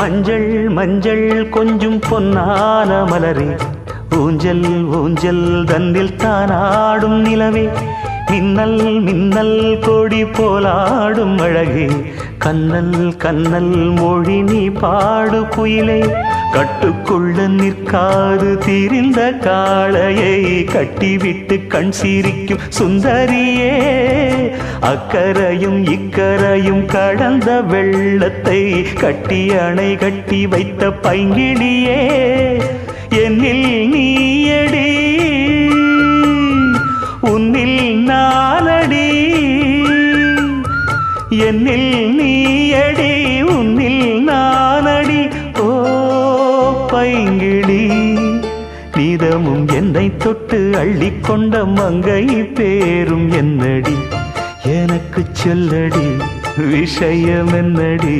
மஞ்சள் மஞ்சள் கொஞ்சம் பொன்னான மலரே, ஊஞ்சல் ஊஞ்சல் தன்னில் தானாடும் நிலவே, மின்னல் மின்னல் கொடி போலாடும் அழகே, கண்ணல் கண்ணல் மொழி நீ பாடு குயிலே, கட்டுக்குள்ள நிற்காது தீரிந்த காளையை கட்டிவிட்டு கண் சிரிக்கும் சுந்தரியே, அக்கரையும் இக்கரையும் கடந்த வெள்ளத்தை கட்டி அணை கட்டி வைத்த பைங்கிளியே, என்னில் நீயடி உன்னில் நானடி, என்னில் நீயடி உன்னில் நானடி. ஓ பைங்கிளி, நீதமும் என்னை தொட்டு அள்ளிக்கொண்ட மங்கை பேரும் என்னடி, எனக்கு சொல்லடி விஷயம் என்னடி.